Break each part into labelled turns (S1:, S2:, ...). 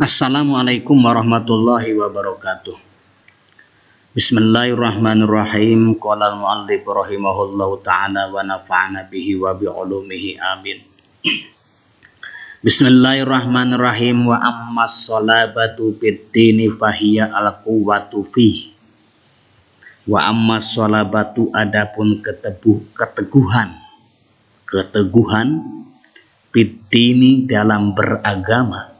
S1: Assalamualaikum warahmatullahi wabarakatuh. Bismillahirrahmanirrahim. Qala al-muallif rahimahullahu ta'ala wa nafa'ana bihi wa bi ulumihi amin. Bismillahirrahmanirrahim. Wa ammas salabatu bid-dini fahiya al-quwwatu fihi. Wa ammas salabatu adapun keteguhan bid-dini dalam beragama.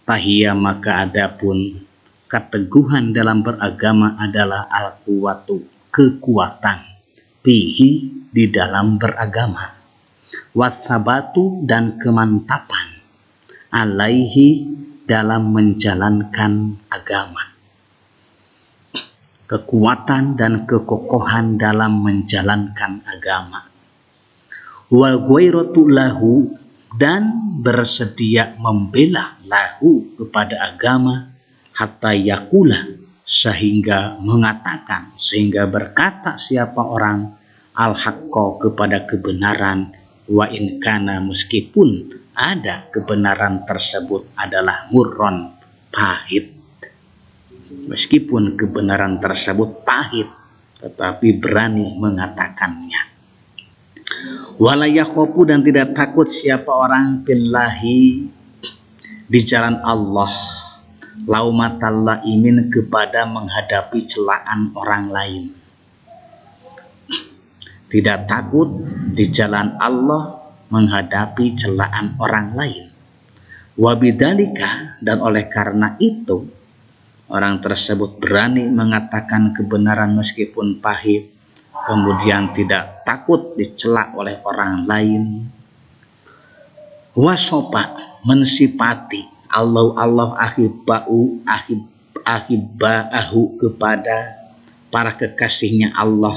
S1: Fahia maka adapun keteguhan dalam beragama adalah al-quwatu, kekuatan, fihi di dalam beragama, wasabatu dan kemantapan, alaihi dalam menjalankan agama, kekuatan dan kekokohan dalam menjalankan agama, wal ghairatu lahu dan bersedia membela lahu kepada agama, hatta yakula sehingga berkata siapa orang al-haqqo kepada kebenaran, wa in kana meskipun ada kebenaran tersebut adalah murron, pahit. Meskipun kebenaran tersebut pahit, tetapi berani mengatakannya. Wala yakhofu dan tidak takut siapa orang billahi di jalan Allah, laumatal laimin kepada menghadapi celaan orang lain. Tidak takut di jalan Allah menghadapi celaan orang lain. Wabidalika dan oleh karena itu orang tersebut berani mengatakan kebenaran meskipun pahit, kemudian tidak takut dicela oleh orang lain. Wasopa mensifati Allah ahibba'ahu kepada para kekasihnya Allah.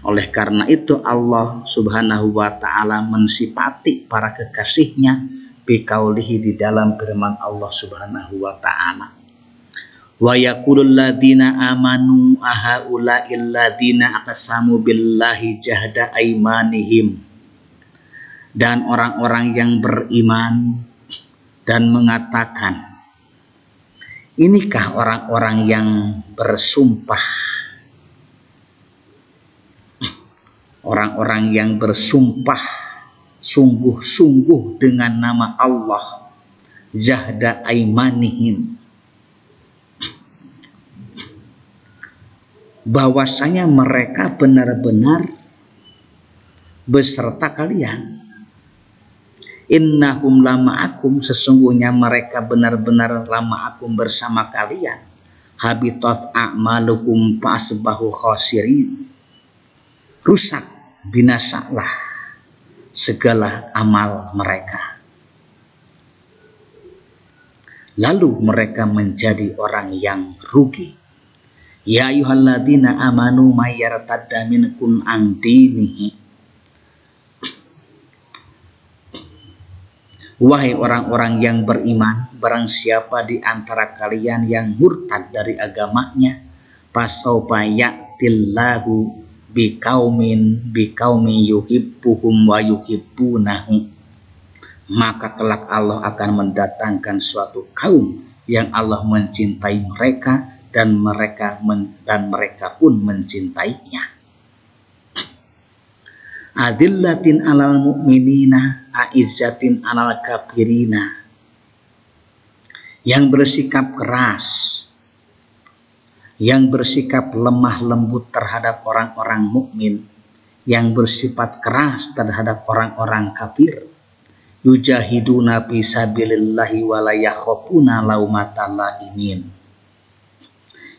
S1: Oleh karena itu Allah subhanahu wa ta'ala mensifati para kekasihnya biqaulihi di dalam firman Allah subhanahu wa ta'ala. Wa yaqulul ladzina amanu ahaula'il ladzina aqsamu billahi jahda aimanihim, dan orang-orang yang beriman dan mengatakan, inikah orang-orang yang bersumpah, orang-orang yang bersumpah sungguh-sungguh dengan nama Allah, jahda aimanihim, bahwasanya mereka benar-benar beserta kalian. Innahum lama'akum, sesungguhnya mereka benar-benar lama'akum bersama kalian. Habitat a'malukum fa'asbahu khasirin, rusak binasalah segala amal mereka, lalu mereka menjadi orang yang rugi. Ya ayyuhalladzina amanu may yartadda minkum an dinihi, wahai orang-orang yang beriman, barang siapa di antara kalian yang murtad dari agamanya, fasaufa ya'tillahu biqaumin yuhibbuhum wa yuhibbunahu, maka kelak Allah akan mendatangkan suatu kaum yang Allah mencintai mereka dan mereka pun mencintainya. Adillatin alal mu'minina a'izzatin alal kafirina, yang bersikap keras, yang bersikap lemah lembut terhadap orang-orang mukmin, yang bersifat keras terhadap orang-orang kafir. Yujahiduna fi sabilillahi wa la yakhafuna laumatal laimin,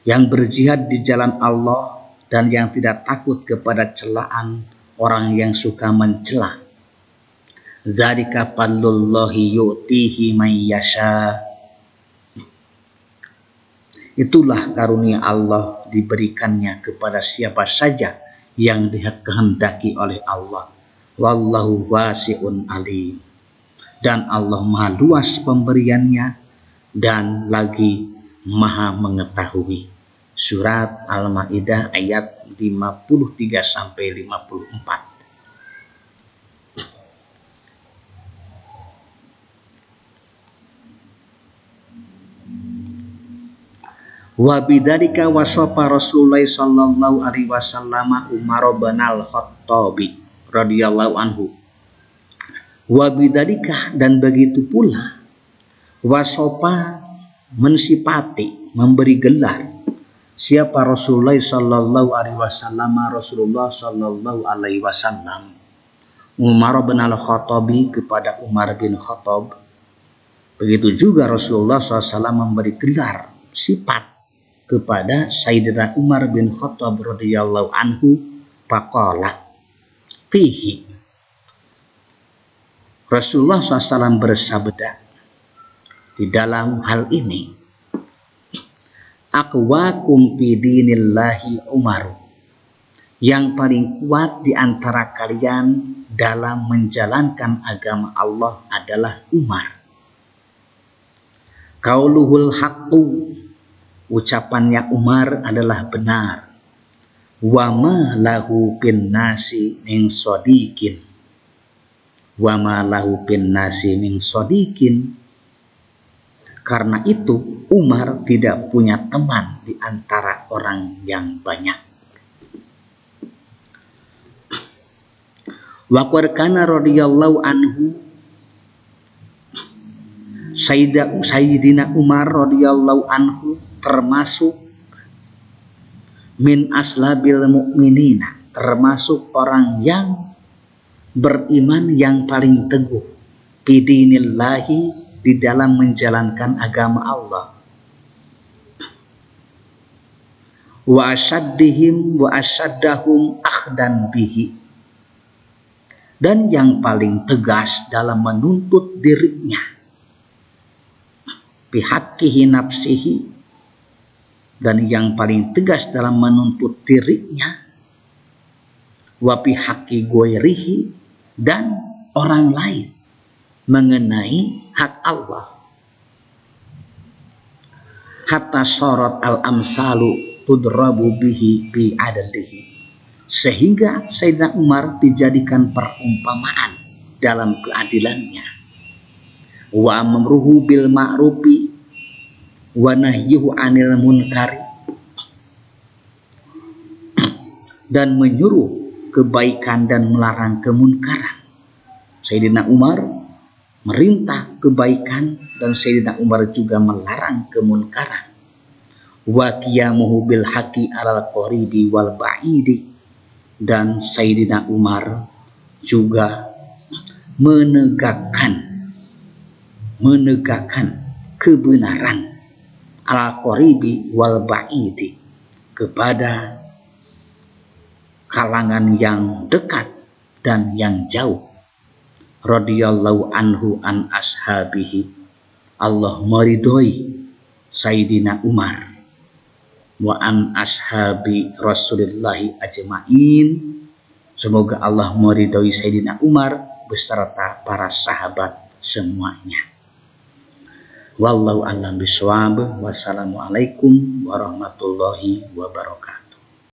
S1: yang berjihad di jalan Allah dan yang tidak takut kepada celaan orang yang suka mencela. Dzalika fadlullahi yu'tihi may yasha, itulah karunia Allah diberikannya kepada siapa saja yang dikehendaki oleh Allah. Wallahu wasi'un alim, dan Allah maha luas pemberiannya dan lagi maha mengetahui. Surat Al-Maidah ayat 53 sampai 54. Wa bidzalika wasafa Rasulullah sallallahu alaihi wasallam Umar bin Al-Khattabi radhiyallahu anhu. Wa bidzalika, dan begitu pula wasopa mensifati, memberi gelar siapa Rasulullah sallallahu alaihi wasallam, Rasulullah sallallahu alaihi wasallam Umar bin Al-Khattabi kepada Umar bin Khattab. Begitu juga Rasulullah SAW memberi gelar sifat kepada Sayyidina Umar bin Khattab radhiyallahu anhu. Faqala fihi, Rasulullah SAW bersabda di dalam hal ini, aqwakum fi dinillahi Umar, yang paling kuat di antara kalian dalam menjalankan agama Allah adalah Umar. Qauluhul haqqu, ucapannya Umar adalah benar. Wa ma lahu bin nasi min sadiqin, wa ma lahu bin nasi min sadiqin, karena itu Umar tidak punya teman di antara orang yang banyak. Wa qarkana radhiyallahu anhu, Sayyidina Umar radhiyallahu anhu termasuk min aslabil mu'minina, termasuk orang yang beriman yang paling teguh bidinillahi, di dalam menjalankan agama Allah. Wa asyaddihim wa asyaddahum akhdan bihi, dan yang paling tegas dalam menuntut dirinya bihaqqihi nafsihi, dan yang paling tegas dalam menuntut dirinya wa bihaqqi ghairihi, dan orang lain mengenai hak Allah. Hatta syarat al-amsalu tudrabu bihi bi adlihi, sehingga Sayyidina Umar dijadikan perumpamaan dalam keadilannya. Wa amruhu bil ma'rufi wa nahyuhu 'anil munkari, dan menyuruh kebaikan dan melarang kemunkaran. Sayyidina Umar merintah kebaikan dan Sayyidina Umar juga melarang kemunkaran. Wa qiyamuhu bil haqqi 'alal qaribi wal ba'idi, dan Sayyidina Umar juga menegakkan kebenaran al-qaribi wal ba'idi, kepada kalangan yang dekat dan yang jauh. Radhiyallahu anhu an ashabihi, Allah meridhoi Sayyidina Umar, wa an ashabi Rasulillahi ajma'in, semoga Allah meridhoi Sayyidina Umar beserta para sahabat semuanya. Wallahu a'lam bishawab. Wassalamualaikum warahmatullahi wabarakatuh.